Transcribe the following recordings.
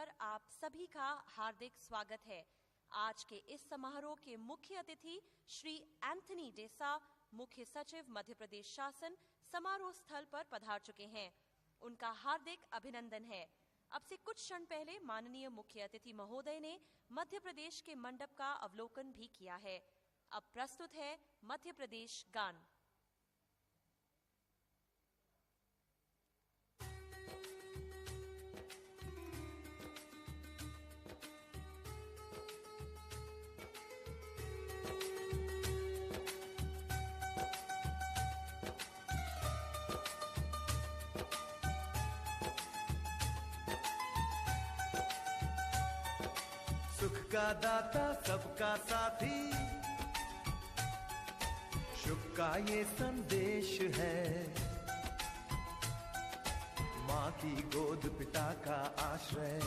पर आप सभी का हार्दिक स्वागत है। आज के इस समारोह के मुख्य अतिथि श्री एंथनी डेसा, मुख्य सचिव मध्य प्रदेश शासन, समारोह स्थल पर पधार चुके हैं। उनका हार्दिक अभिनंदन है। अब से कुछ क्षण पहले माननीय मुख्य अतिथि महोदय ने मध्य प्रदेश के मंडप का अवलोकन भी किया है। अब प्रस्तुत है मध्य प्रदेश गान। सुख का दाता सबका साथी, शुभ का ये संदेश है। माँ की गोद पिता का आश्रय,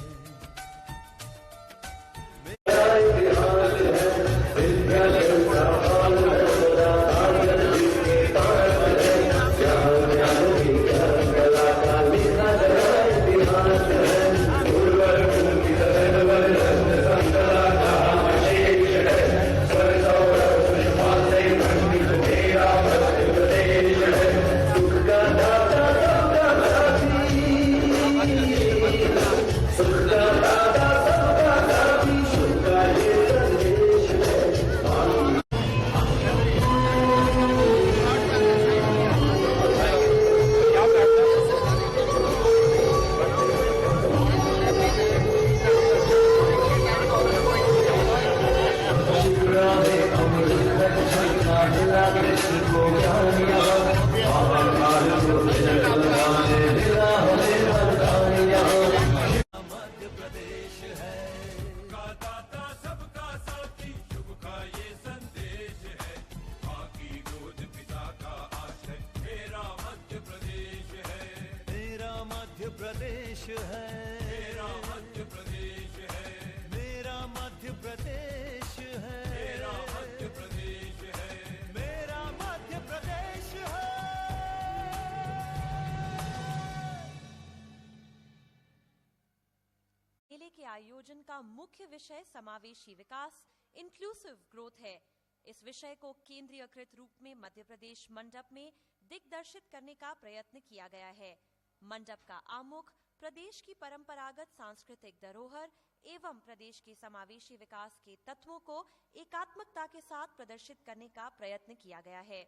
मेले के आयोजन का मुख्य विषय समावेशी विकास, इंक्लूसिव ग्रोथ है। इस विषय को केंद्रीयकृत रूप में मध्य प्रदेश मंडप में दिग्दर्शित करने का प्रयत्न किया गया है। मंडप का आमुख प्रदेश की परंपरागत सांस्कृतिक धरोहर एवं प्रदेश के समावेशी विकास के तत्वों को एकात्मकता के साथ प्रदर्शित करने का प्रयत्न किया गया है।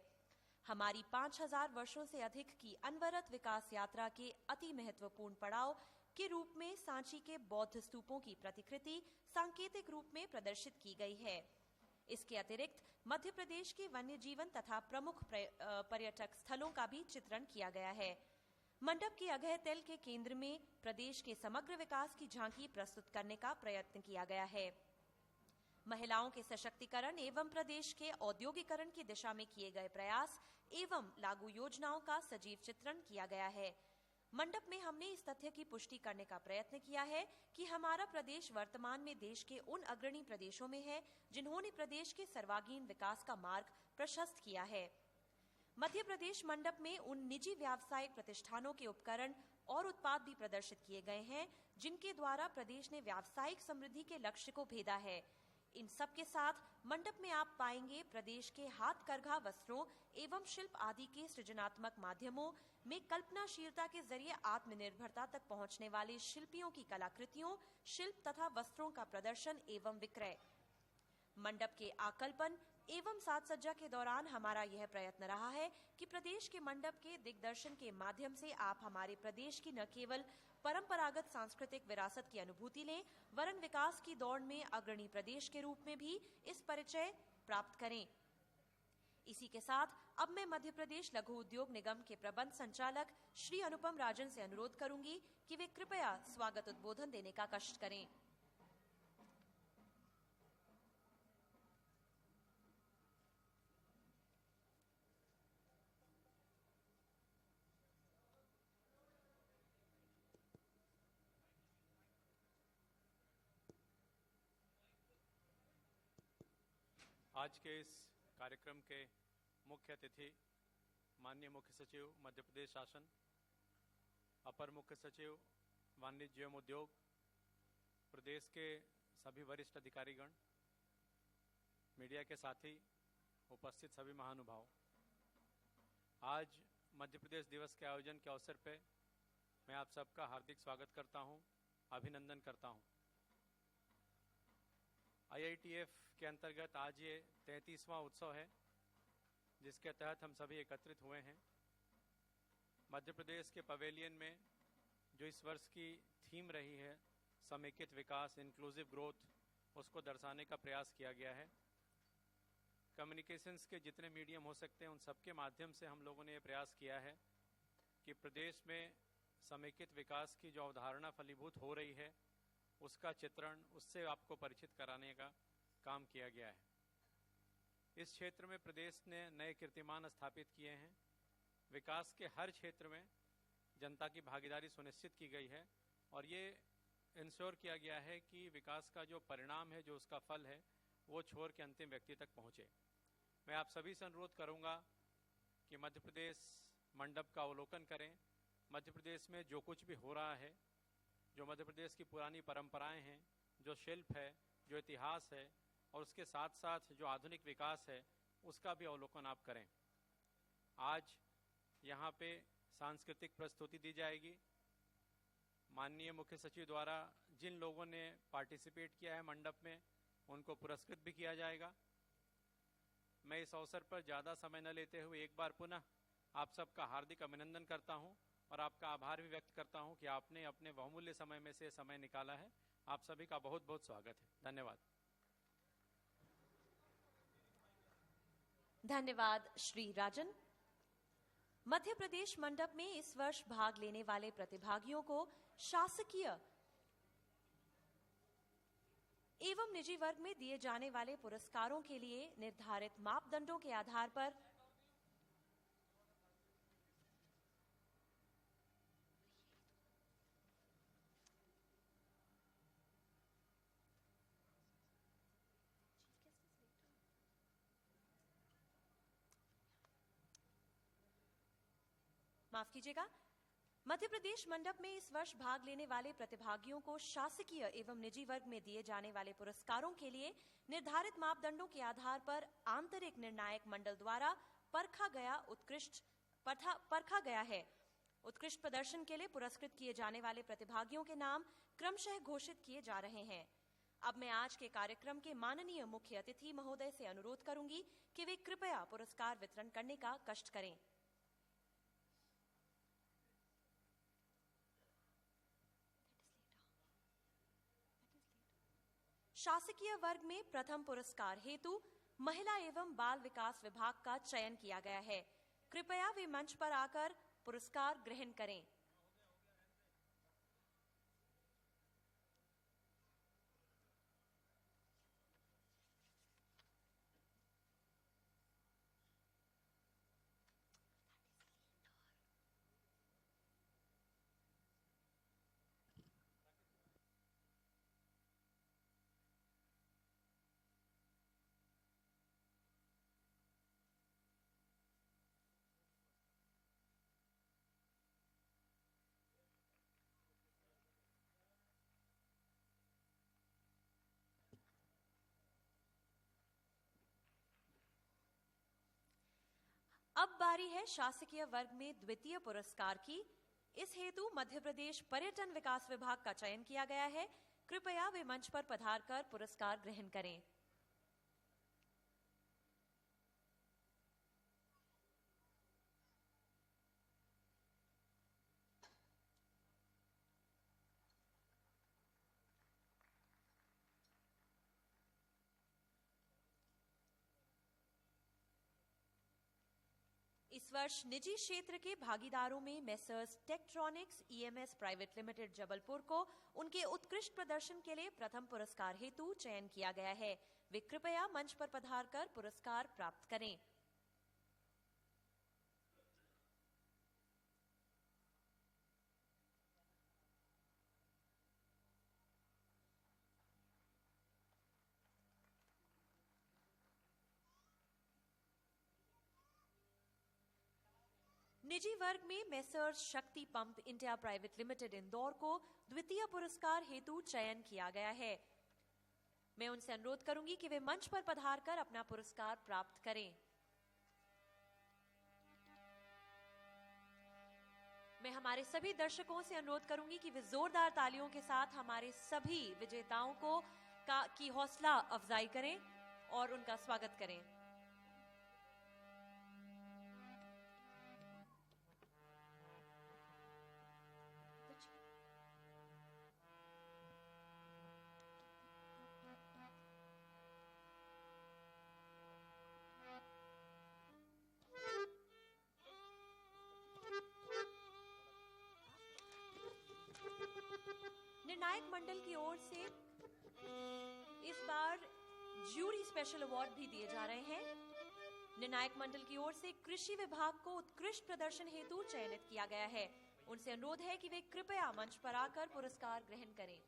हमारी 5000 वर्षों से अधिक की अनवरत विकास यात्रा के अति महत्वपूर्ण पड़ाव के रूप में सांची के बौद्ध स्तूपों की प्रतिकृति सांकेतिक रूप में प्रदर्शित की गई है। इसके अतिरिक्त मध्य प्रदेश के वन्य जीवन तथा प्रमुख पर्यटक स्थलों का भी चित्रण किया गया है। मंडप के अगह तल के केंद्र में प्रदेश के समग्र विकास की झांकी प्रस्तुत करने का प्रयत्न किया गया है। महिलाओं के सशक्तिकरण एवं प्रदेश के औद्योगिकरण की दिशा में किए गए प्रयास एवं लागू योजनाओं का सजीव चित्रण किया गया है। मंडप में हमने इस तथ्य की पुष्टि करने का प्रयत्न किया है कि हमारा प्रदेश वर्तमान में देश के उन अग्रणी प्रदेशों में है जिन्होंने प्रदेश के सर्वांगीण विकास का मार्ग प्रशस्त किया है। मध्य प्रदेश मंडप में उन निजी व्यावसायिक प्रतिष्ठानों के उपकरण और उत्पाद भी प्रदर्शित किए गए हैं जिनके द्वारा प्रदेश ने व्यावसायिक समृद्धि के लक्ष्य को भेदा है। इन सब के साथ मंडप में आप पाएंगे प्रदेश के हाथ करघा वस्त्रों एवं शिल्प आदि के सृजनात्मक माध्यमों में कल्पनाशीलता के जरिए आत्मनिर्भरता तक पहुंचने वाले शिल्पियों की कलाकृतियों, शिल्प तथा वस्त्रों का प्रदर्शन एवं विक्रय। मंडप के आकल्पन एवं साज सज्जा के दौरान हमारा यह प्रयत्न रहा है कि प्रदेश के मंडप के दिग्दर्शन के माध्यम से आप हमारे प्रदेश की न केवल परंपरागत सांस्कृतिक विरासत की अनुभूति लें, वरन विकास की दौड़ में अग्रणी प्रदेश के रूप में भी इस परिचय प्राप्त करें। इसी के साथ अब मैं मध्य प्रदेश लघु उद्योग निगम के प्रबंध संचालक श्री अनुपम राजन से अनुरोध करूंगी कि वे कृपया स्वागत उद्बोधन देने का कष्ट करें। आज के इस कार्यक्रम के मुख्य अतिथि माननीय मुख्य सचिव मध्य प्रदेश शासन, अपर मुख्य सचिव वाणिज्य एवं उद्योग, प्रदेश के सभी वरिष्ठ अधिकारीगण, मीडिया के साथी, उपस्थित सभी महानुभाव, आज मध्य प्रदेश दिवस के आयोजन के अवसर पर मैं आप सबका हार्दिक स्वागत करता हूं, अभिनंदन करता हूं। IITF के अंतर्गत आज ये 33वां उत्सव है, जिसके तहत हम सभी एकत्रित हुए हैं। मध्य प्रदेश के पवेलियन में जो इस वर्ष की थीम रही है, समेकित विकास, इंक्लूसिव ग्रोथ, उसको दर्शाने का प्रयास किया गया है। कम्युनिकेशंस के जितने मीडियम हो सकते हैं, उन सबके माध्यम से हम लोगों ने ये प्रयास किया है कि प्रदेश में समेकित विकास की जो अवधारणा फलीभूत हो रही है, उसका चित्रण, उससे आपको परिचित कराने का काम किया गया है। इस क्षेत्र में प्रदेश ने नए कीर्तिमान स्थापित किए हैं। विकास के हर क्षेत्र में जनता की भागीदारी सुनिश्चित की गई है और ये इंश्योर किया गया है कि विकास का जो परिणाम है, जो उसका फल है, वो छोर के अंतिम व्यक्ति तक पहुँचे। मैं आप सभी से अनुरोध करूँगा कि मध्य प्रदेश मंडप का अवलोकन करें। मध्य प्रदेश में जो कुछ भी हो रहा है, जो मध्य प्रदेश की पुरानी परंपराएं हैं, जो शिल्प है, जो इतिहास है और उसके साथ साथ जो आधुनिक विकास है, उसका भी अवलोकन आप करें। आज यहाँ पे सांस्कृतिक प्रस्तुति दी जाएगी। माननीय मुख्य सचिव द्वारा जिन लोगों ने पार्टिसिपेट किया है मंडप में, उनको पुरस्कृत भी किया जाएगा। मैं इस अवसर पर ज़्यादा समय न लेते हुए एक बार पुनः आप सबका हार्दिक अभिनंदन करता हूं और आपका आभार भी व्यक्त करता हूं कि आपने अपने बहुमूल्य समय में से समय निकाला है। आप सभी का बहुत बहुत स्वागत है। धन्यवाद। धन्यवाद श्री राजन। मध्य प्रदेश मंडप में इस वर्ष भाग लेने वाले प्रतिभागियों को शासकीय एवं निजी वर्ग में दिए जाने वाले पुरस्कारों के लिए निर्धारित मापदंडों के आधार पर माफ कीजिएगा, मध्य प्रदेश मंडप में इस वर्ष भाग लेने वाले प्रतिभागियों को शासकीय एवं निजी वर्ग में दिए जाने वाले पुरस्कारों के लिए निर्धारित मापदंडों के आधार पर आंतरिक निर्णायक मंडल द्वारा परखा गया है। उत्कृष्ट प्रदर्शन के लिए पुरस्कृत किए जाने वाले प्रतिभागियों के नाम क्रमशः घोषित किए जा रहे हैं। अब मैं आज के कार्यक्रम के माननीय मुख्य अतिथि महोदय से अनुरोध करूंगी कि वे कृपया पुरस्कार वितरण करने का कष्ट करें। शासकीय वर्ग में प्रथम पुरस्कार हेतु महिला एवं बाल विकास विभाग का चयन किया गया है। कृपया वे मंच पर आकर पुरस्कार ग्रहण करें। अब बारी है शासकीय वर्ग में द्वितीय पुरस्कार की। इस हेतु मध्य प्रदेश पर्यटन विकास विभाग का चयन किया गया है। कृपया वे मंच पर पधारकर पुरस्कार ग्रहण करें। इस वर्ष निजी क्षेत्र के भागीदारों में messrs Tektronix EMS private limited Jabalpur को उनके उत्कृष्ट प्रदर्शन के लिए प्रथम पुरस्कार हेतु चयन किया गया है। वे कृपया मंच पर पधारकर पुरस्कार प्राप्त करें। निजी वर्ग में मेसर्स शक्ति pump India private limited Indore को द्वितीय पुरस्कार हेतु चयन किया गया है। मैं उनसे अनुरोध करूंगी कि वे मंच पर पधारकर अपना पुरस्कार प्राप्त करें। मैं हमारे सभी दर्शकों से अनुरोध करूंगी कि वे जोरदार तालियों के साथ हमारे सभी विजेताओं की हौसला अफजाई करें और उनका स्वागत करें। निर्णायक मंडल की ओर से इस बार ज्यूरी स्पेशल अवार्ड भी दिए जा रहे हैं। निर्णायक मंडल की ओर से कृषि विभाग को उत्कृष्ट प्रदर्शन हेतु चयनित किया गया है। उनसे अनुरोध है कि वे कृपया मंच पर आकर पुरस्कार ग्रहण करें।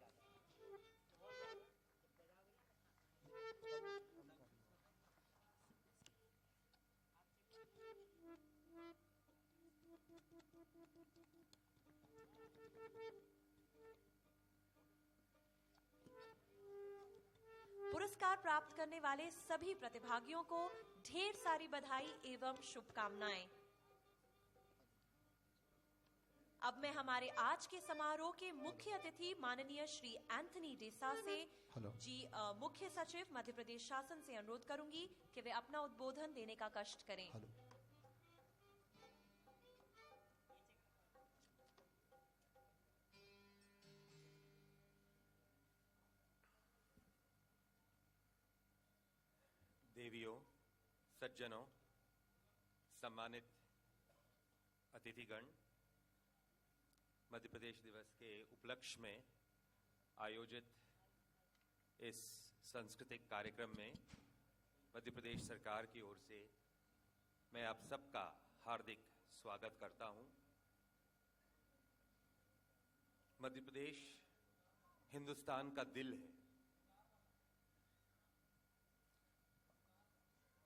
पुरस्कार प्राप्त करने वाले सभी प्रतिभागियों को ढेर सारी बधाई एवं शुभकामनाएं। अब मैं हमारे आज के समारोह के मुख्य अतिथि माननीय श्री एंथनी डेसा से मुख्य सचिव मध्य प्रदेश शासन से अनुरोध करूंगी कि वे अपना उद्बोधन देने का कष्ट करें। देवियों, सज्जनों, सम्मानित अतिथिगण, मध्य प्रदेश दिवस के उपलक्ष्य में आयोजित इस सांस्कृतिक कार्यक्रम में मध्य प्रदेश सरकार की ओर से मैं आप सबका हार्दिक स्वागत करता हूं। मध्य प्रदेश हिंदुस्तान का दिल है।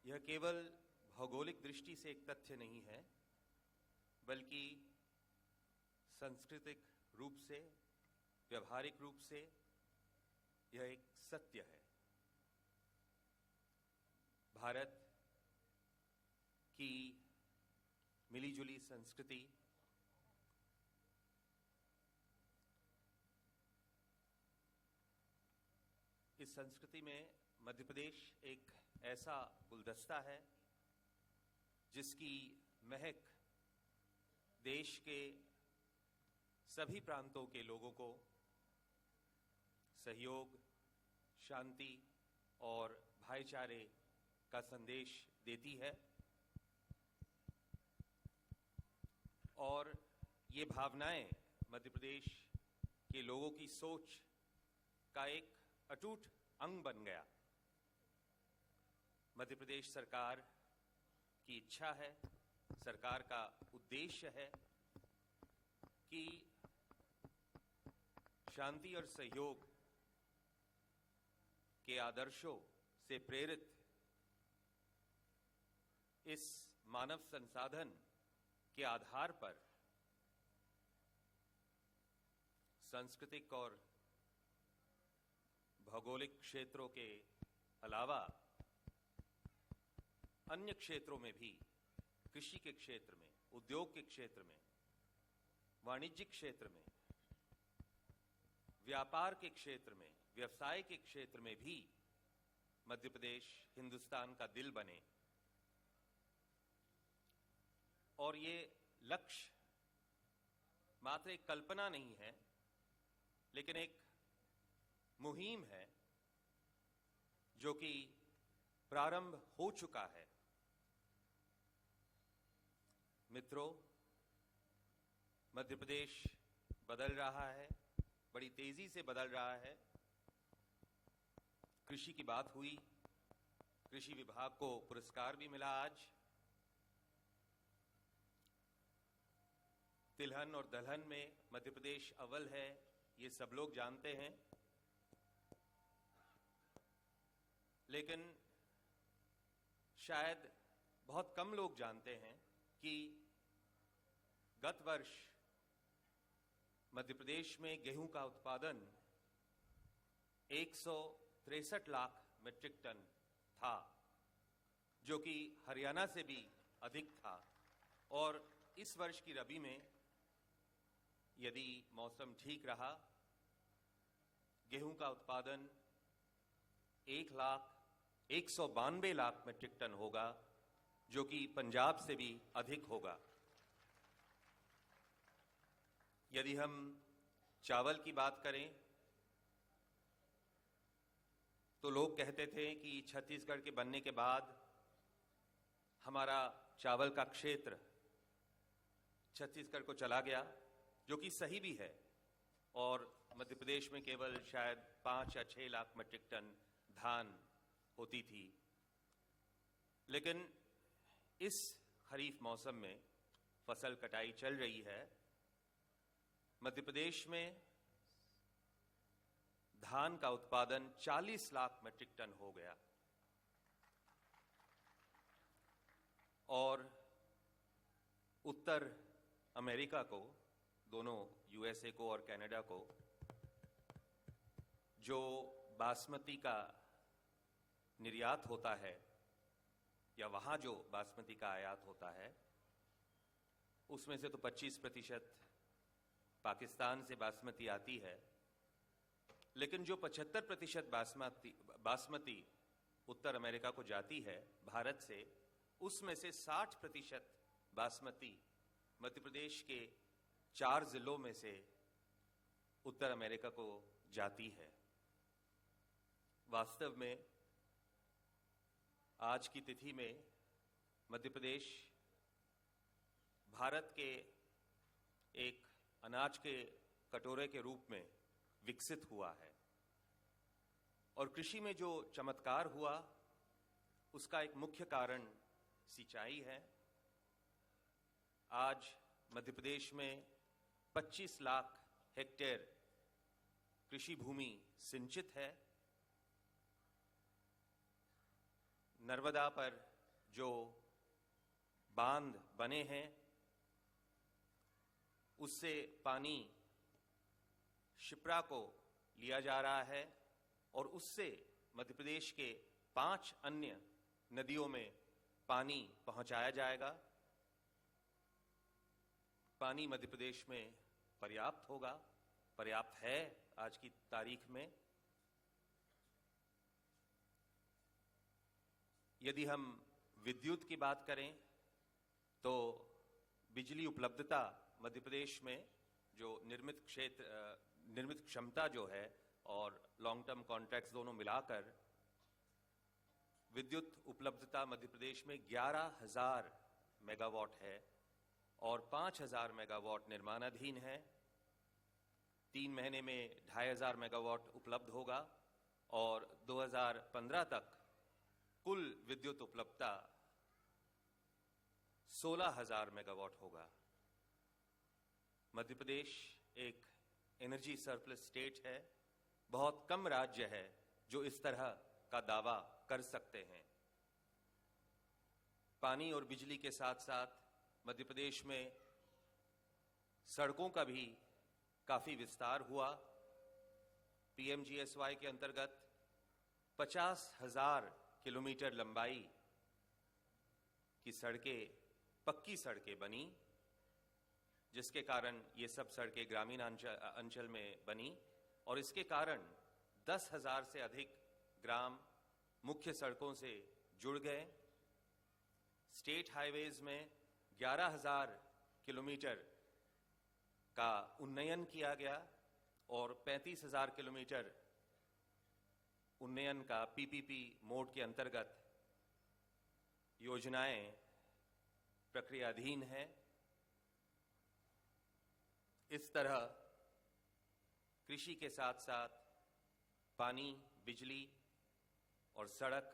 यह केवल भौगोलिक दृष्टि से एक तथ्य नहीं है, बल्कि सांस्कृतिक रूप से, व्यवहारिक रूप से यह एक सत्य है। भारत की मिलीजुली संस्कृति इस संस्कृति में मध्य प्रदेश एक ऐसा गुलदस्ता है जिसकी महक देश के सभी प्रांतों के लोगों को सहयोग, शांति और भाईचारे का संदेश देती है। और ये भावनाएं मध्य प्रदेश के लोगों की सोच का एक अटूट अंग बन गया। मध्य प्रदेश सरकार की इच्छा है, सरकार का उद्देश्य है कि शांति और सहयोग के आदर्शों से प्रेरित इस मानव संसाधन के आधार पर सांस्कृतिक और भौगोलिक क्षेत्रों के अलावा अन्य क्षेत्रों में भी, कृषि के क्षेत्र में, उद्योग के क्षेत्र में, वाणिज्यिक क्षेत्र में, व्यापार के क्षेत्र में, व्यवसाय के क्षेत्र में भी मध्य प्रदेश हिंदुस्तान का दिल बने। और ये लक्ष्य मात्र एक कल्पना नहीं है, लेकिन एक मुहिम है जो कि प्रारंभ हो चुका है। मित्रों, मध्य प्रदेश बदल रहा है, बड़ी तेजी से बदल रहा है। कृषि की बात हुई, कृषि विभाग को पुरस्कार भी मिला आज। तिलहन और दलहन में मध्य प्रदेश अव्वल है, ये सब लोग जानते हैं। लेकिन शायद बहुत कम लोग जानते हैं कि गत वर्ष मध्य प्रदेश में गेहूं का उत्पादन 163 लाख मीट्रिक टन था, जो कि हरियाणा से भी अधिक था। और इस वर्ष की रबी में यदि मौसम ठीक रहा, गेहूं का उत्पादन 1,192 लाख मीट्रिक टन होगा, जो कि पंजाब से भी अधिक होगा। यदि हम चावल की बात करें तो लोग कहते थे कि छत्तीसगढ़ के बनने के बाद हमारा चावल का क्षेत्र छत्तीसगढ़ को चला गया, जो कि सही भी है, और मध्य प्रदेश में केवल शायद 5 या 6 लाख मीट्रिक टन धान होती थी। लेकिन इस खरीफ मौसम में फसल कटाई चल रही है। मध्य प्रदेश में धान का उत्पादन 40 लाख मीट्रिक टन हो गया, और उत्तर अमेरिका को, दोनों यूएसए को और कनाडा को, जो बासमती का निर्यात होता है या वहां जो बासमती का आयात होता है, उसमें से तो 25% पाकिस्तान से बासमती आती है, लेकिन जो 75% बासमती उत्तर अमेरिका को जाती है भारत से, उसमें से 60% बासमती मध्य प्रदेश के 4 जिलों में से उत्तर अमेरिका को जाती है। वास्तव में आज की तिथि में मध्य प्रदेश भारत के एक अनाज के कटोरे के रूप में विकसित हुआ है, और कृषि में जो चमत्कार हुआ उसका एक मुख्य कारण सिंचाई है। आज मध्य प्रदेश में 25 लाख हेक्टेयर कृषि भूमि सिंचित है। नर्मदा पर जो बांध बने हैं उससे पानी शिप्रा को लिया जा रहा है, और उससे मध्य प्रदेश के 5 अन्य नदियों में पानी पहुंचाया जाएगा। पानी मध्य प्रदेश में पर्याप्त होगा, पर्याप्त है आज की तारीख में। यदि हम विद्युत की बात करें तो बिजली उपलब्धता मध्य प्रदेश में जो निर्मित क्षमता जो है और लॉन्ग टर्म कॉन्ट्रैक्ट्स दोनों मिलाकर विद्युत उपलब्धता मध्य प्रदेश में 11,000 मेगावाट है, और 5,000 मेगावाट निर्माणाधीन है। 3 महीने में 2,500 मेगावाट उपलब्ध होगा, और 2015 तक कुल विद्युत उपलब्धता 16,000 मेगावाट होगा। मध्य प्रदेश एक एनर्जी सरप्लस स्टेट है। बहुत कम राज्य है जो इस तरह का दावा कर सकते हैं। पानी और बिजली के साथ साथ मध्य प्रदेश में सड़कों का भी काफी विस्तार हुआ। पीएमजीएसवाई के अंतर्गत 50,000 किलोमीटर लंबाई की सड़कें, पक्की सड़कें बनी, जिसके कारण ये सब सड़कें ग्रामीण अंचल में बनी, और इसके कारण 10,000 से अधिक ग्राम मुख्य सड़कों से जुड़ गए। स्टेट हाईवेज में 11,000 किलोमीटर का उन्नयन किया गया, और 35,000 किलोमीटर उन्नयन का पीपीपी मोड के अंतर्गत योजनाएं प्रक्रियाधीन हैं। इस तरह कृषि के साथ साथ पानी, बिजली और सड़क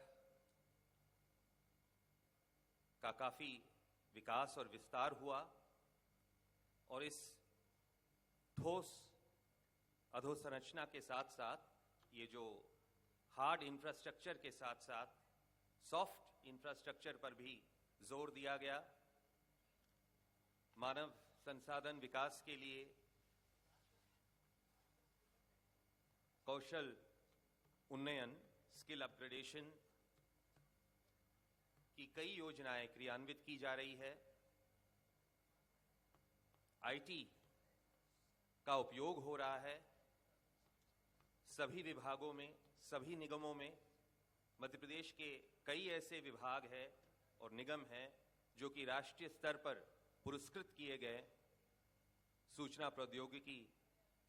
का काफी विकास और विस्तार हुआ, और इस ठोस अधोसंरचना के साथ साथ ये जो हार्ड इंफ्रास्ट्रक्चर के साथ साथ सॉफ्ट इंफ्रास्ट्रक्चर पर भी जोर दिया गया। मानव संसाधन विकास के लिए, कौशल उन्नयन, स्किल अपग्रेडेशन की कई योजनाएं क्रियान्वित की जा रही है। आईटी का उपयोग हो रहा है सभी विभागों में, सभी निगमों में। मध्य प्रदेश के कई ऐसे विभाग हैं और निगम हैं जो कि राष्ट्रीय स्तर पर पुरस्कृत किए गए सूचना प्रौद्योगिकी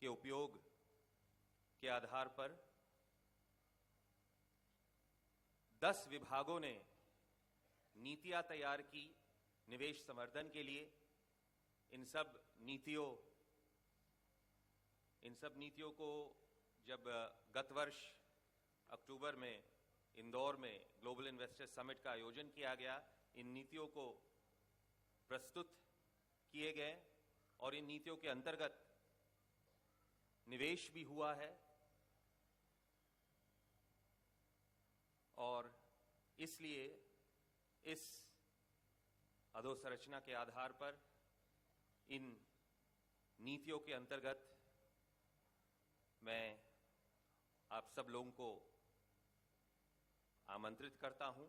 के उपयोग के आधार पर। 10 विभागों ने नीतियां तैयार की निवेश संवर्धन के लिए। इन सब नीतियों को जब गत वर्ष अक्टूबर में इंदौर में ग्लोबल इन्वेस्टर समिट का आयोजन किया गया, इन नीतियों को प्रस्तुत किए गए और इन नीतियों के अंतर्गत निवेश भी हुआ है। और इसलिए इस अधोसंरचना के आधार पर इन नीतियों के अंतर्गत मैं आप सब लोगों को आमंत्रित करता हूं,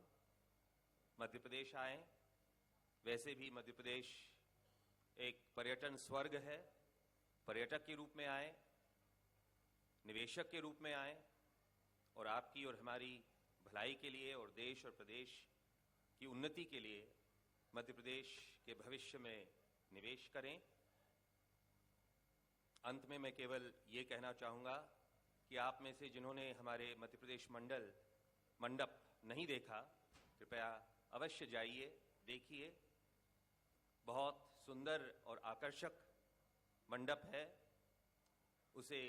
मध्य प्रदेश आएं। वैसे भी मध्य प्रदेश एक पर्यटन स्वर्ग है। पर्यटक के रूप में आएं, निवेशक के रूप में आएं और आपकी और हमारी भलाई के लिए और देश और प्रदेश की उन्नति के लिए मध्य प्रदेश के भविष्य में निवेश करें। अंत में मैं केवल ये कहना चाहूँगा कि आप में से जिन्होंने हमारे मध्य प्रदेश मंडप नहीं देखा, कृपया अवश्य जाइए, देखिए। बहुत सुंदर और आकर्षक मंडप है। उसे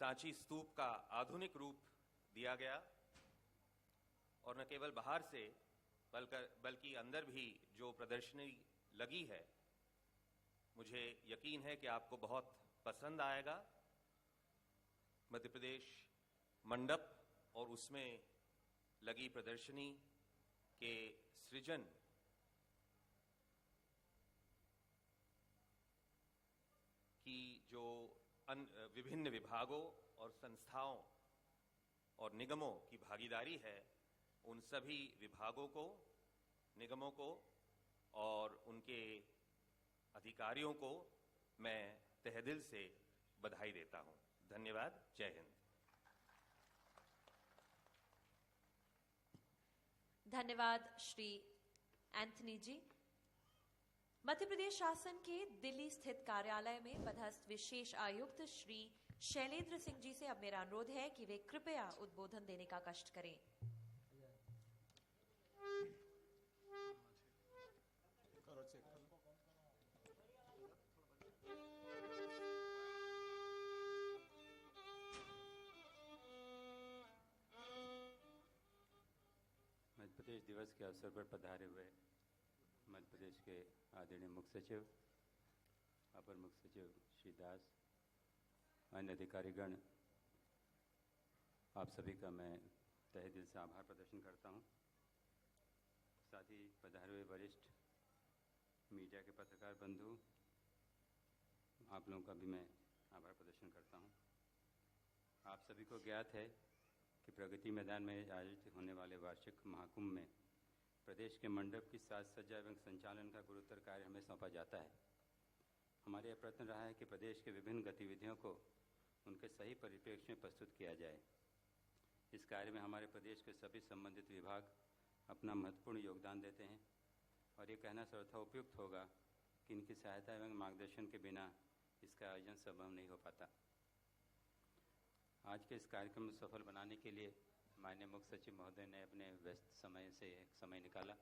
सांची स्तूप का आधुनिक रूप दिया गया और न केवल बाहर से बल्कि अंदर भी जो प्रदर्शनी लगी है, मुझे यकीन है कि आपको बहुत पसंद आएगा। मध्य प्रदेश मंडप और उसमें लगी प्रदर्शनी के सृजन की जो विभिन्न विभागों और संस्थाओं और निगमों की भागीदारी है, उन सभी विभागों को, निगमों को और उनके अधिकारियों को मैं तहे दिल से बधाई देता हूं। धन्यवाद। जय हिंद। धन्यवाद श्री एंथनी जी। मध्य प्रदेश शासन के दिल्ली स्थित कार्यालय में पदस्थ विशेष आयुक्त श्री शैलेंद्र सिंह जी से अब मेरा अनुरोध है कि वे कृपया उद्बोधन देने का कष्ट करें। मध्य प्रदेश दिवस के अवसर पर पधारे हुए मध्य प्रदेश के आदरणीय मुख्य सचिव, अपर मुख्य सचिव श्री दास, अन्य अधिकारीगण, आप सभी का मैं तहे दिल से आभार प्रदर्शन करता हूं। साथ ही पधारे हुए वरिष्ठ मीडिया के पत्रकार बंधु, आप लोगों का भी मैं आभार प्रदर्शन करता हूं। आप सभी को ज्ञात है कि प्रगति मैदान में आयोजित होने वाले वार्षिक महाकुंभ में प्रदेश के मंडप की साज सज्जा एवं संचालन का गुरुतर कार्य हमें सौंपा जाता है। हमारे यह प्रयत्न रहा है कि प्रदेश के विभिन्न गतिविधियों को उनके सही परिप्रेक्ष्य में प्रस्तुत किया जाए। इस कार्य में हमारे प्रदेश के सभी संबंधित विभाग अपना महत्वपूर्ण योगदान देते हैं और ये कहना सर्वथा उपयुक्त होगा कि इनकी सहायता एवं मार्गदर्शन के बिना इसका आयोजन संभव नहीं हो पाता। आज के इस कार्यक्रम को सफल बनाने के लिए माननीय मुख्य सचिव महोदय ने अपने व्यस्त समय से एक समय निकाला,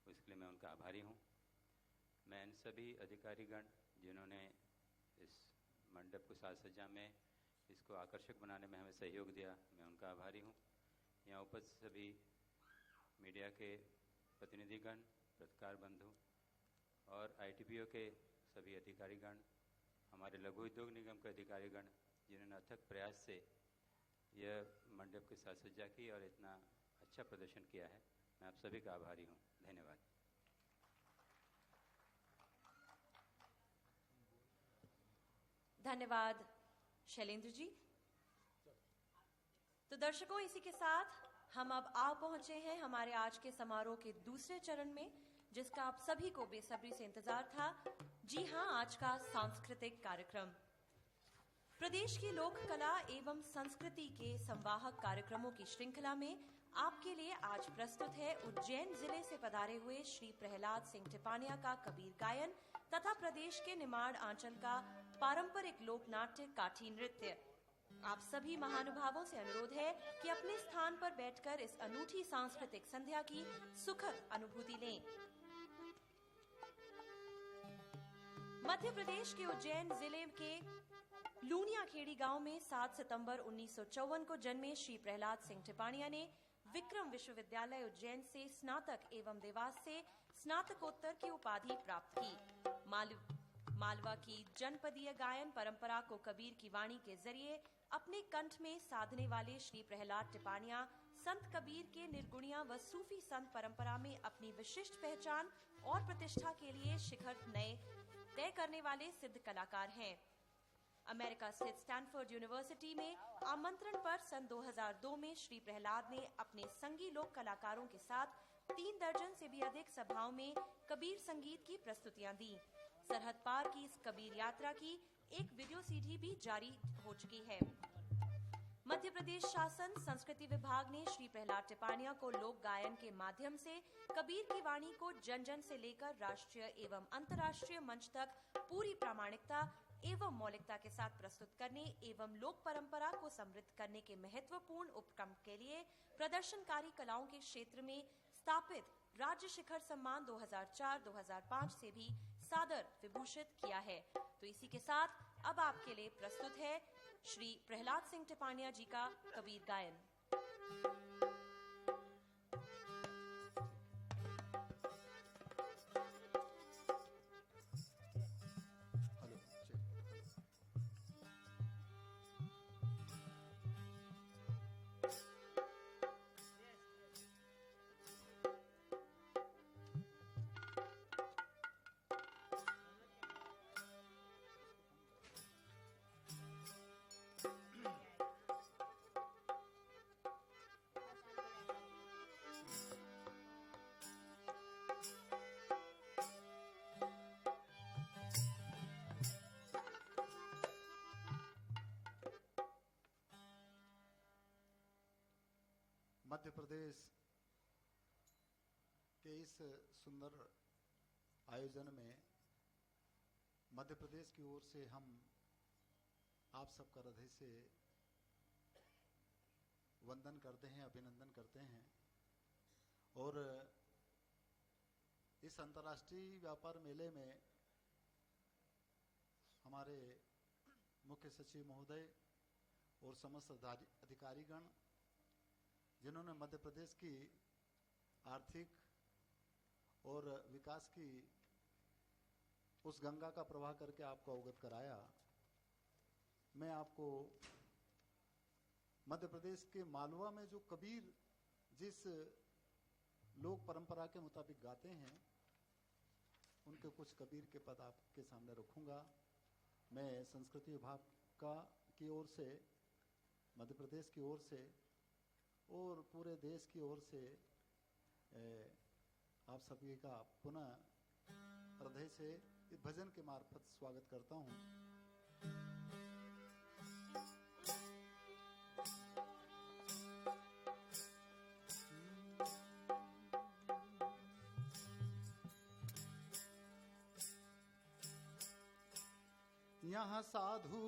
उसके लिए मैं उनका आभारी हूँ। मैं इन सभी अधिकारीगण जिन्होंने इस मंडप को साज सज्जा में इसको आकर्षक बनाने में हमें सहयोग दिया, मैं उनका आभारी हूँ। यहाँ उपस्थित सभी मीडिया के प्रतिनिधिगण, पत्रकार बंधु और ITPO के सभी अधिकारीगण, हमारे लघु उद्योग निगम के अधिकारीगण जिन्होंने अथक प्रयास से यह मंडप की साज सज्जा की और इतना अच्छा प्रदर्शन किया है, मैं आप सभी का आभारी हूँ। धन्यवाद। धन्यवाद शैलेंद्र जी। तो दर्शकों, इसी के साथ हम अब आ पहुंचे हैं हमारे आज के समारोह के दूसरे चरण में, जिसका आप सभी को बेसब्री से इंतजार था। जी हां, आज का सांस्कृतिक कार्यक्रम। प्रदेश की लोक कला एवं संस्कृति के संवाहक कार्यक्रमों की श्रृंखला में आपके लिए आज प्रस्तुत है उज्जैन जिले से पधारे हुए श्री प्रहलाद सिंह टिपानिया का कबीर गायन तथा प्रदेश के निमाड़ आंचल का पारंपरिक लोकनाट्य काठी नृत्य। आप सभी महानुभावों से अनुरोध है कि अपने स्थान पर बैठकर इस अनूठी सांस्कृतिक संध्या की सुखद अनुभूति लें। मध्य प्रदेश के उज्जैन जिले के लूनियाखेड़ी गांव में 7 सितंबर 1954 को जन्मे श्री प्रहलाद सिंह टिपानिया ने विक्रम विश्वविद्यालय उज्जैन से स्नातक एवं देवास से स्नातकोत्तर की उपाधि प्राप्त की। मालवा की जनपदीय गायन परंपरा को कबीर की वाणी के जरिए अपने कंठ में साधने वाले श्री प्रहलाद टिपानिया संत कबीर के निर्गुणिया व सूफी संत परंपरा में अपनी विशिष्ट पहचान और प्रतिष्ठा के लिए शिखर नए तय करने वाले सिद्ध कलाकार हैं। अमेरिका स्थित स्टैनफोर्ड यूनिवर्सिटी में आमंत्रण पर सन 2002 में श्री प्रहलाद ने अपने संगी लोक कलाकारों के साथ 3 दर्जन से भी अधिक सभाओं में कबीर संगीत की प्रस्तुतियां दी। सरहद पार की इस कबीर यात्रा की एक वीडियो सीडी भी जारी हो चुकी है। मध्य प्रदेश शासन संस्कृति विभाग ने श्री प्रहलाद टिपानिया को लोक गायन के माध्यम से कबीर की वाणी को जन जन से लेकर राष्ट्रीय एवं अंतर्राष्ट्रीय मंच तक पूरी प्रामाणिकता एवं मौलिकता के साथ प्रस्तुत करने एवं लोक परंपरा को समृद्ध करने के महत्वपूर्ण उपक्रम के लिए प्रदर्शनकारी कलाओं के क्षेत्र में स्थापित राज्य शिखर सम्मान 2004-2005 से भी सादर विभूषित किया है। तो इसी के साथ अब आपके लिए प्रस्तुत है श्री प्रहलाद सिंह टिपानिया जी का कबीर गायन। मध्य प्रदेश के इस सुंदर आयोजन में मध्य प्रदेश की ओर से हम आप सबका हृदय से वंदन करते हैं, अभिनंदन करते हैं। और इस अंतर्राष्ट्रीय व्यापार मेले में हमारे मुख्य सचिव महोदय और समस्त अधिकारीगण जिन्होंने मध्य प्रदेश की आर्थिक और विकास की उस गंगा का प्रवाह करके आपको अवगत कराया। मैं आपको मध्य प्रदेश के मालवा में जो कबीर जिस लोक परंपरा के मुताबिक गाते हैं उनके कुछ कबीर के पद आपके सामने रखूंगा। मैं संस्कृति विभाग की ओर से, मध्य प्रदेश की ओर से और पूरे देश की ओर से आप सभी का पुनः हृदय से इस भजन के मार्फत स्वागत करता हूं। यहाँ साधु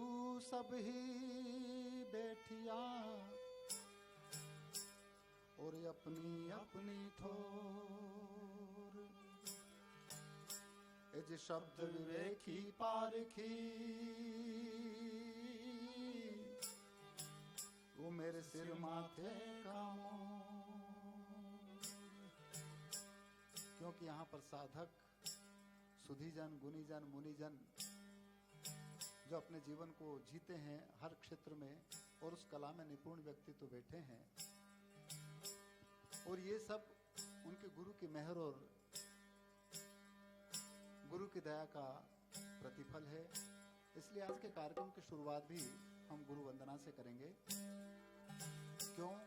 सब ही बैठिया और अपनी अपनी ठोर एज शब्द विवेकी पारखी वो मेरे सिर माथे का क्योंकि यहाँ पर साधक सुधीजन, गुणीजन, मुनिजन जो अपने जीवन को जीते हैं हर क्षेत्र में और उस कला में निपुण व्यक्ति तो बैठे हैं और ये सब उनके गुरु की मेहर और गुरु की दया का प्रतिफल है। इसलिए आज के कार्यक्रम की शुरुआत भी हम गुरु वंदना से करेंगे। क्यों?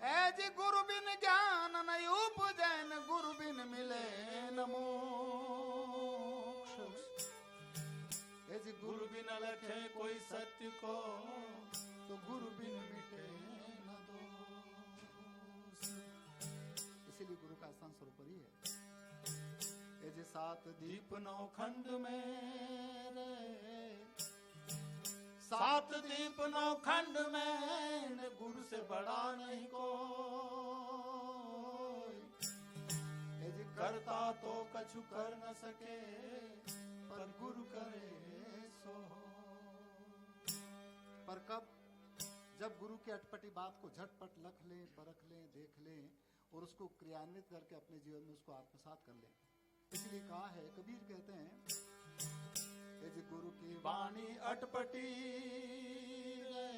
ए जी गुरु बिन ज्ञान नहीं उपजैन, गुरु बिन मिले न मोक्ष। ए जी गुरु बिन लखे कोई सत्य को, तो गुरु बिन मिटे न दोष। इसीलिए गुरु का स्थान सर्वोपरि है। ए जी सात दीप नौ खंड में रे, सात दीप नौ खंड में गुरु से बड़ा नहीं कोई। ए जी करता तो कछु कर न सके, पर गुरु करे सो। पर कब? जब गुरु की अटपटी बात को झटपट लख लें, परख लें, देख लें और उसको क्रियान्वित करके अपने जीवन में उसको आत्मसात कर लें। इसलिए कहा है, कबीर कहते हैं, ए जी गुरु की वाणी अटपटी रे,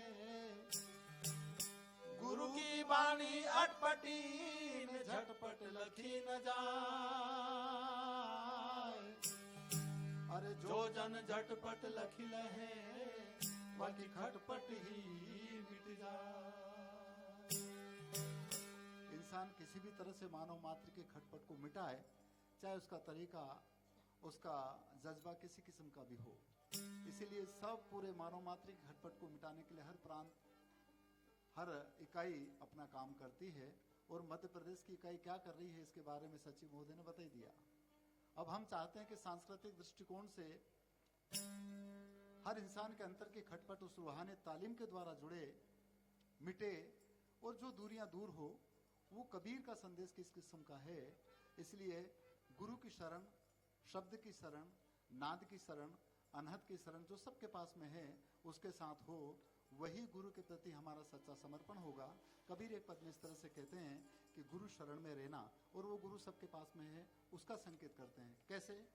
गुरु की वाणी अटपटी ने झटपट लखी न जाए। अरे जो जन झटपट लखी लहे, बाकी खटपट ही मिट जाए। इंसान किसी भी तरह से मानव मात्र के खटपट को मिटाए, चाहे उसका तरीका, उसका जज्बा किसी किस्म का भी हो। इसीलिए सब पूरे मानव मात्र के खटपट को मिटाने के लिए हर प्रांत, हर इकाई अपना काम करती है। और मध्य प्रदेश की इकाई क्या कर रही है, इसके बारे में सचिव महोदय ने बता दिया। अब हम चाहते हैं कि सांस्कृतिक दृष्टिकोण से हर इंसान के अंतर के खटपट उस रूहानी तालीम के द्वारा जुड़े, मिटे और जो दूरियां दूर हो। वो कबीर का संदेश किस किस्म का है। इसलिए गुरु की शरण, शब्द की शरण, नाद की शरण, अनहद की शरण जो सबके पास में है उसके साथ हो, वही गुरु के प्रति हमारा सच्चा समर्पण होगा। कबीर एक पद में इस तरह से कहते हैं कि गुरु शरण में रहना, और वो गुरु सबके पास में है उसका संकेत करते हैं। कैसे?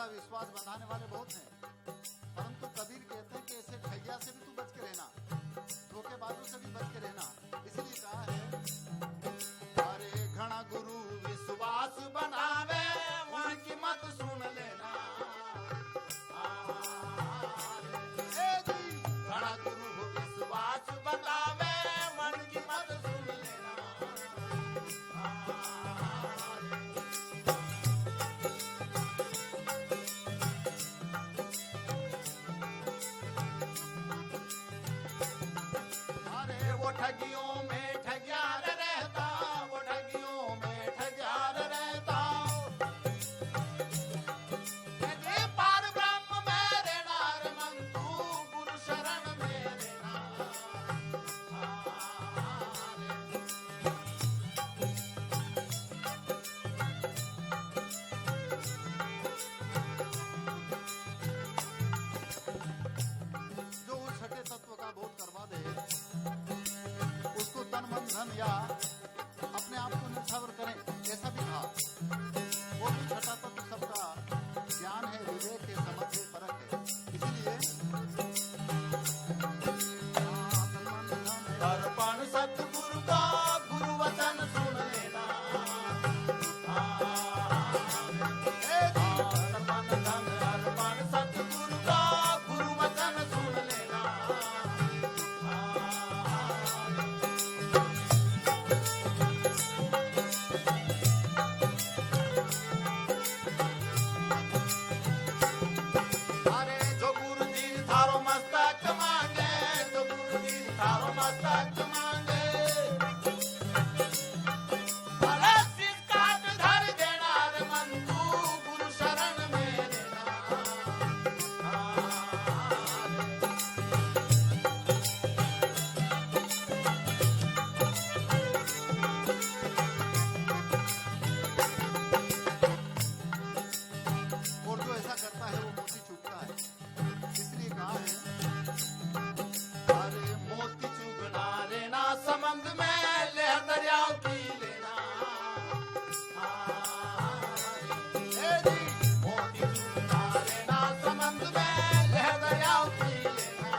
विश्वास बंधाने वाले बहुत हैं, परंतु कबीर कहते हैं कि ऐसे ठगिया से भी तू बच के रहना, धोखेबाजों से भी बच के रहना। इसलिए कहा है, अरे घना गुरु विश्वास बनावे, उनकी मत सुन लेना। घना गुरु विश्वास बनावे, उनकी मत सुन लेना। या अपने आप को निछावर करें, ऐसा भी था। वो भी छठा तत्व सबका ज्ञान है, विवेक है, समझ है, परख है। इसलिए अर्पण सतगुरु का गुरु वचन सुन लेना। अर्पण सतगुरु का गुरु वचन सुन लेना। अरे जो गुरु जी थारो मस्तक मांगे, जो गुरु जी थारो मस्तक मांगे, अरे सिर काट धर देना रे मन तू गुरु शरण में लेना। और जो ऐसा करता है वो मोती चूकता है। इसलिए कहा है, अरे मोती चुगना लेना समंद में ले दरियाओं की लेना। ए जी, मोती चुगना लेना समंद में ले दरियाओं की लेना।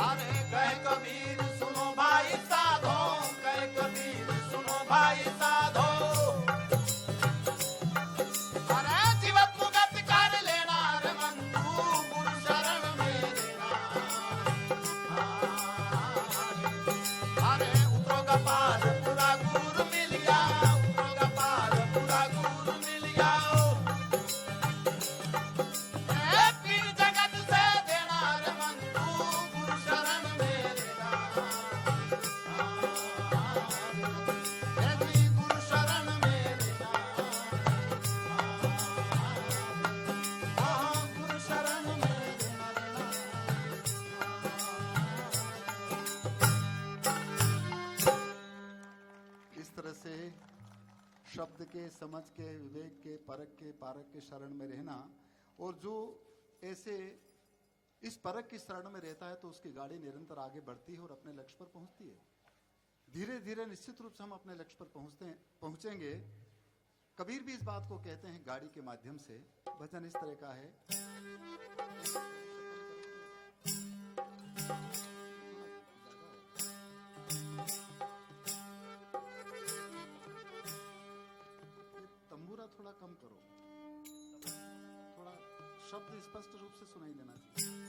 अरे कहे कबीर सुनो भाई साधो, कहे कबीर सुनो भाई साधो। अरे जीवत मुगत कर लेना रे मन तू गुरु शरण में लेना। अरे उतरोगा पार पूरा गुरु मिल गया, उतरोगा पार पूरा गुरु मिल गया। ए पीर जगत से देना रे मन तू गुरु शरण में लेना। ए जी गुरु शरण में लेना। गुरु शरण में लेना। इस तरह से शब्द के, समझ के, विवेक के, परख के, पारक के शरण में रहना। और जो ऐसे इस परख की शरण में रहता है तो उसकी गाड़ी निरंतर आगे बढ़ती है और अपने लक्ष्य पर पहुंचती है। धीरे धीरे निश्चित रूप से हम अपने लक्ष्य पर पहुंचेंगे। कबीर भी इस बात को कहते हैं गाड़ी के माध्यम से। भजन इस तरह का है, तंबूरा थोड़ा कम करो, थोड़ा शब्द स्पष्ट रूप से सुनाई देना चाहिए।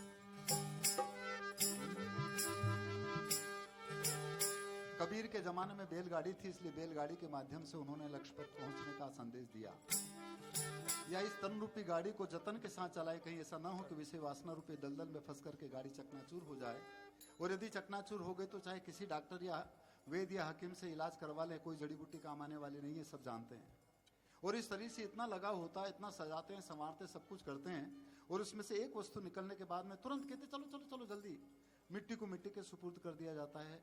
कबीर के जमाने में बैलगाड़ी थी, इसलिए बैलगाड़ी के माध्यम से उन्होंने लक्ष्य पर पहुंचने का संदेश दिया। या इस तन रूपी गाड़ी को जतन के साथ चलाए, कहीं ऐसा ना हो कि विषय वासना रूपी दलदल में फंस करके गाड़ी चकनाचूर हो जाए। और यदि चकनाचूर हो गई तो चाहे किसी डॉक्टर या वेद या हकीम से इलाज करवा ले, कोई जड़ी बूटी काम आने वाली नहीं है, सब जानते हैं। और इस शरीर से इतना लगाव होता है, इतना सजाते हैं, संवारते, सब कुछ करते हैं, और उसमें से एक वस्तु निकलने के बाद में तुरंत कहते चलो चलो चलो जल्दी, मिट्टी को मिट्टी के सुपुर्द कर दिया जाता है,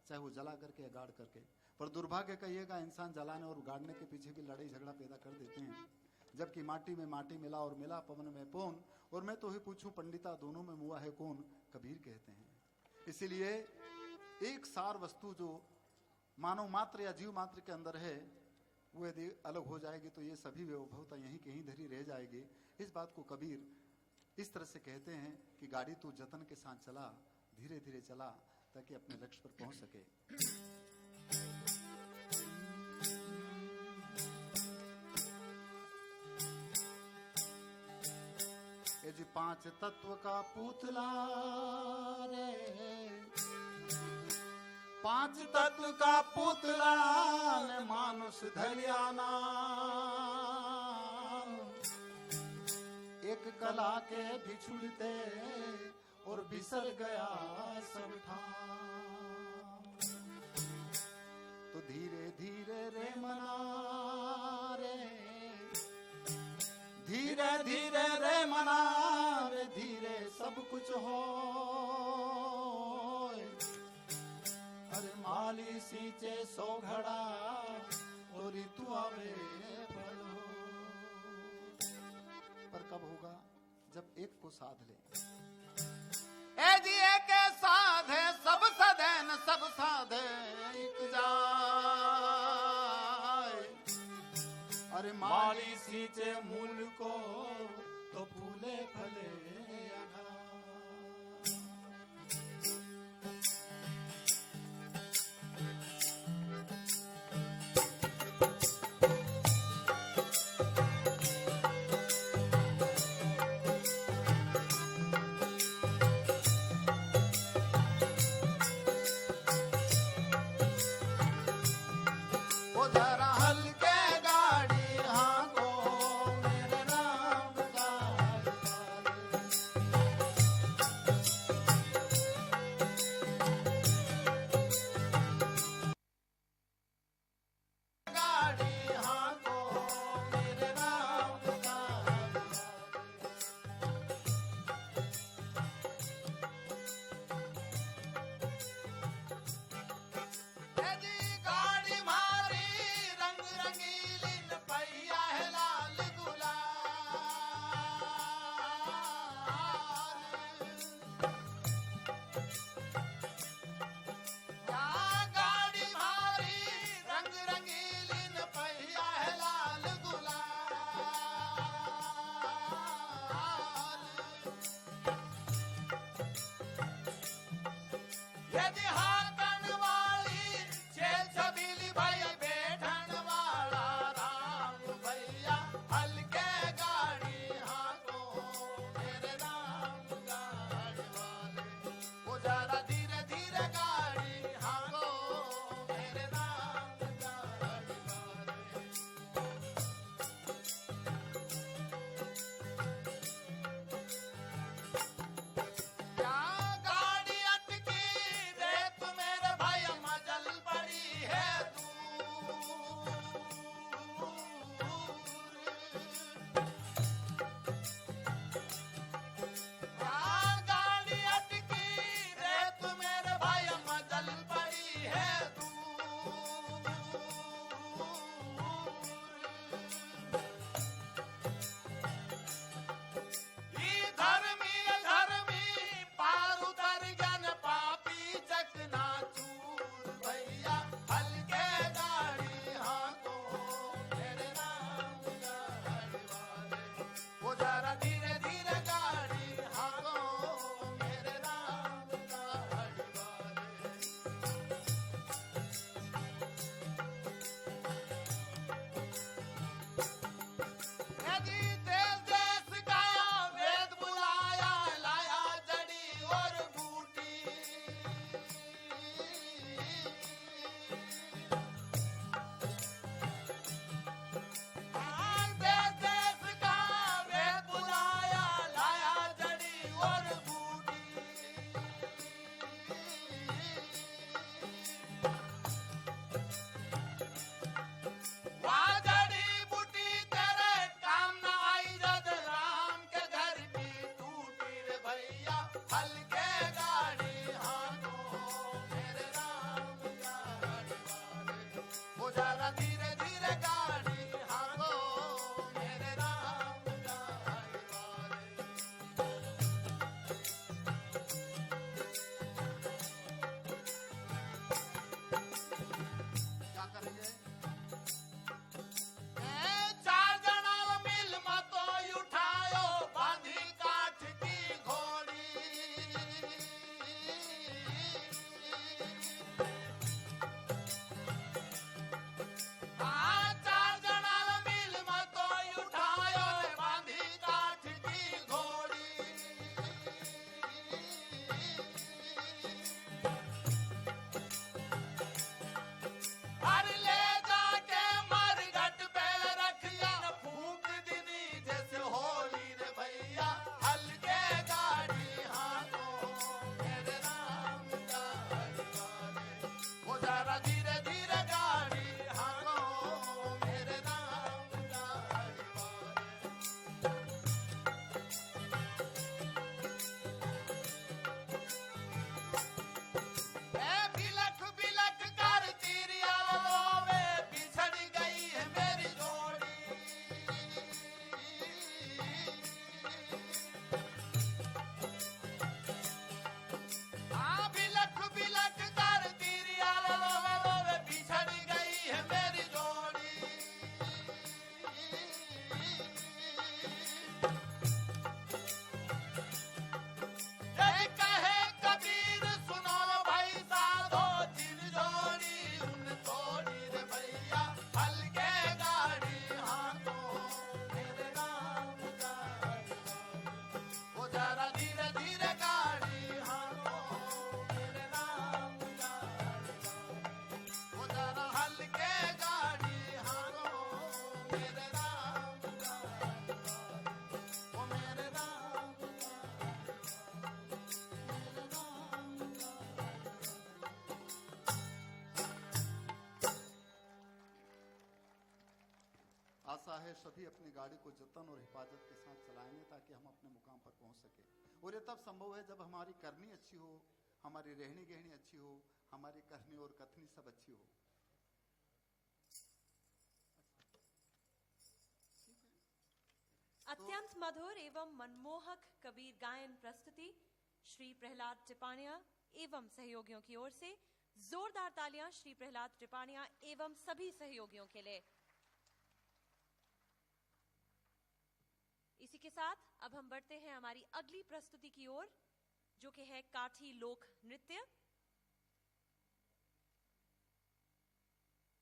चाहे वो जला करके या गाड़ करके। पर दुर्भाग्य कहिएगा, इंसान जलाने और गाड़ने के पीछे भी लड़ाई झगड़ा पैदा कर देते हैं। जबकि माटी में माटी मिला और मिला पवन में पौन, और मैं तो ही पूछूं पंडिता दोनों में मुआ है कौन, कबीर कहते हैं। इसीलिए एक सार वस्तु जो मानव मात्र या जीव मात्र के अंदर है, वो यदि अलग हो जाएगी तो ये सभी वैभवता यहीं कहीं धरी रह जाएगी। इस बात को कबीर इस तरह से कहते हैं कि गाड़ी तू जतन के साथ चला, धीरे धीरे चला, ताकि अपने लक्ष्य पर पहुंच सके। ये जी पांच तत्व का पुतला रे, पांच तत्व का पुतला ने मानुष धरियाना, एक कला के बिछुड़ते और बिसर गया सब ठाम। तो धीरे धीरे रे मना रे, धीरे धीरे रे मना रे, धीरे सब कुछ हो। अरे माली सींचे 100 घड़ा, और ऋतु आवे पर कब होगा? जब एक को साध ले। ए जी एक साधे सब सदैन सब साधे एक जाए। अरे माली सींचे मूल को तो फूले फले अनार। वो जरा हल्के गाड़ी हाँको मेरे राम का पाले। आशा है सभी अपनी गाड़ी को जतन और हिफाजत के साथ चलाएंगे ताकि हम अपने मुकाम पर पहुंच सके। और ये तब संभव है जब हमारी करनी अच्छी हो, हमारी रहनी गहनी अच्छी हो, हमारी कहनी और कथनी सब अच्छी हो। अत्यंत मधुर एवं मनमोहक कबीर गायन प्रस्तुति श्री प्रहलाद टिपाणिया एवं सहयोगियों की ओर से जोरदार तालियां श्री प्रहलाद टिपाणिया एवं सभी सहयोगियों के लिए। इसी के साथ अब हम बढ़ते हैं हमारी अगली प्रस्तुति की ओर, जो कि है काठी लोक नृत्य।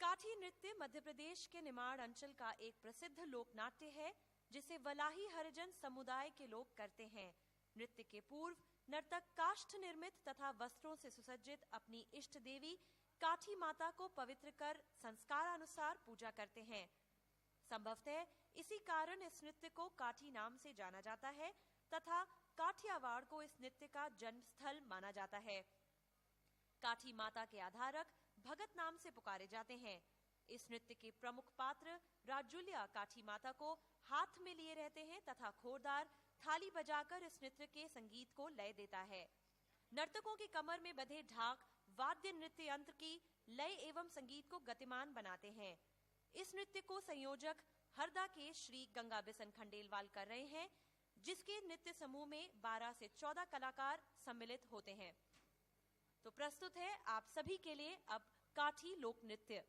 काठी नृत्य मध्य प्रदेश के निमाड़ अंचल का एक प्रसिद्ध लोक नाट्य है जिसे वलाही हरिजन समुदाय के लोग करते हैं। नृत्य के पूर्व नर्तक काष्ठ निर्मित तथा वस्त्रों से सुसज्जित अपनी इष्ट देवी काठी माता को पवित्र कर संस्कारानुसार पूजा करते हैं। संभवतः इसी कारण इस नृत्य को काठी नाम से जाना जाता है तथा काठियावाड़ को इस नृत्य का जन्म स्थल माना जाता है। काठी माता के आधारक भगत नाम से पुकारे जाते हैं। इस नृत्य के प्रमुख पात्र राजुलिया काठी माता को हाथ में लिए रहते हैं तथा खोरदार थाली बजाकर इस नृत्य के संगीत को लय देता है। नर्तकों की कमर में बंधे ढाक वाद्य नृत्य यंत्र की लय एवं संगीत को गतिमान बनाते हैं। इस नृत्य को संयोजक हरदा के श्री गंगा बिसन खंडेलवाल कर रहे हैं, जिसके नृत्य समूह में 12 से 14 कलाकार सम्मिलित होते हैं। तो प्रस्तुत है आप सभी के लिए अब काठी लोक नृत्य।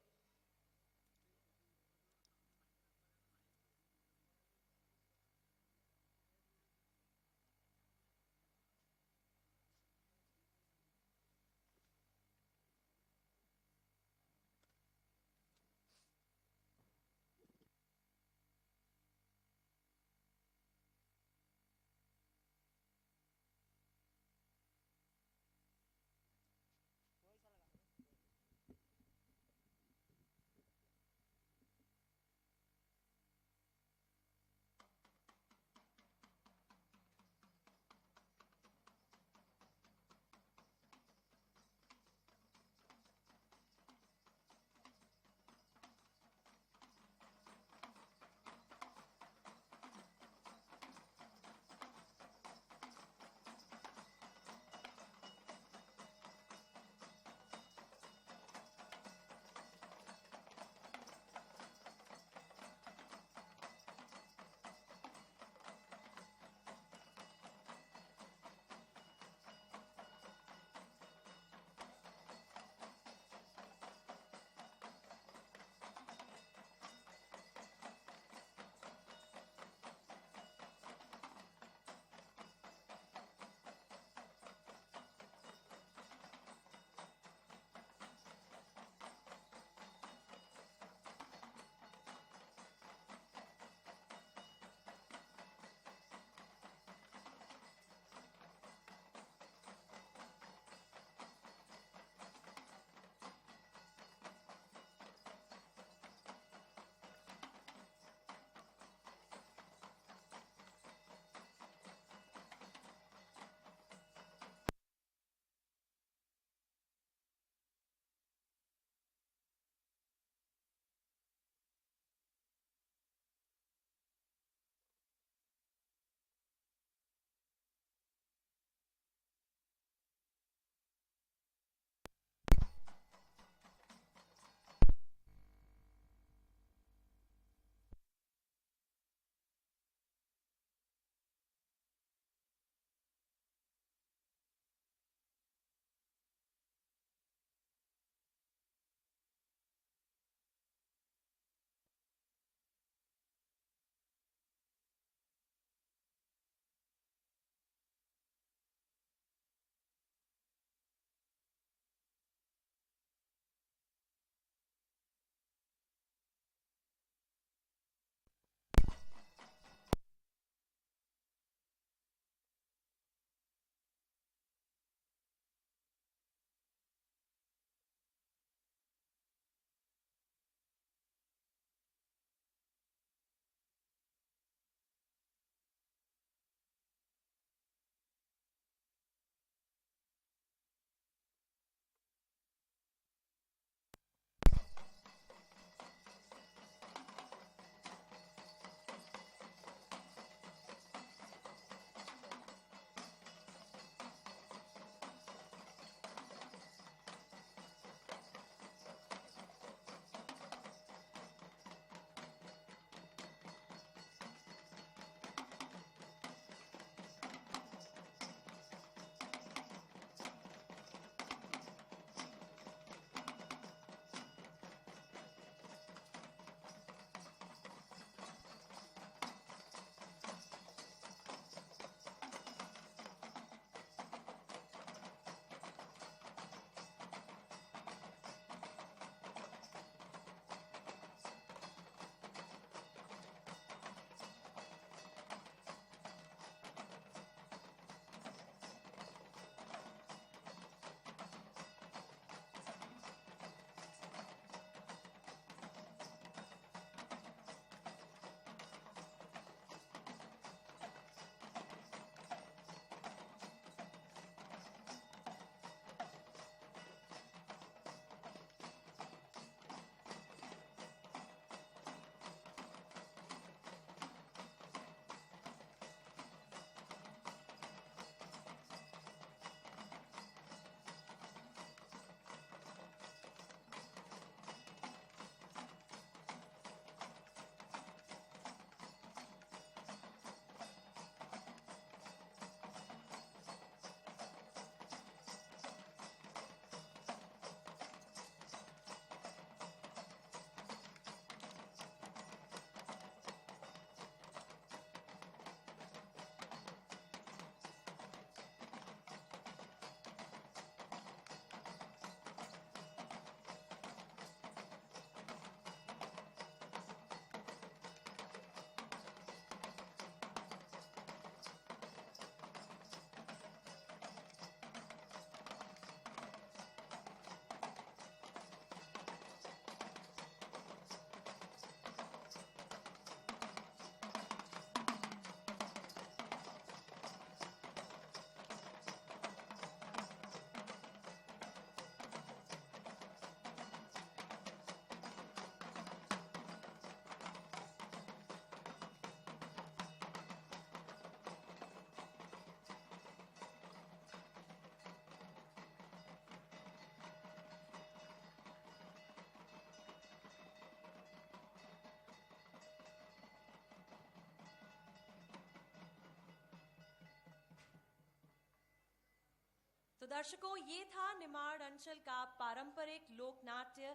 तो दर्शकों, ये था निमाड़ अंचल का पारंपरिक लोक नाट्य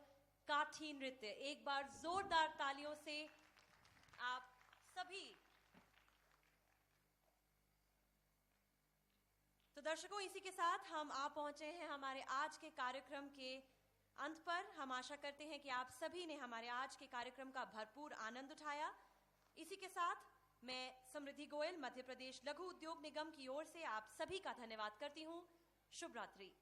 काठी नृत्य। एक बार जोरदार तालियों से आप सभी। तो दर्शकों, इसी के साथ हम आ पहुंचे हैं हमारे आज के कार्यक्रम के अंत पर। हम आशा करते हैं कि आप सभी ने हमारे आज के कार्यक्रम का भरपूर आनंद उठाया। इसी के साथ मैं समृद्धि गोयल, मध्य प्रदेश लघु उद्योग निगम की ओर से आप सभी का धन्यवाद करती हूं। शुभ रात्रि।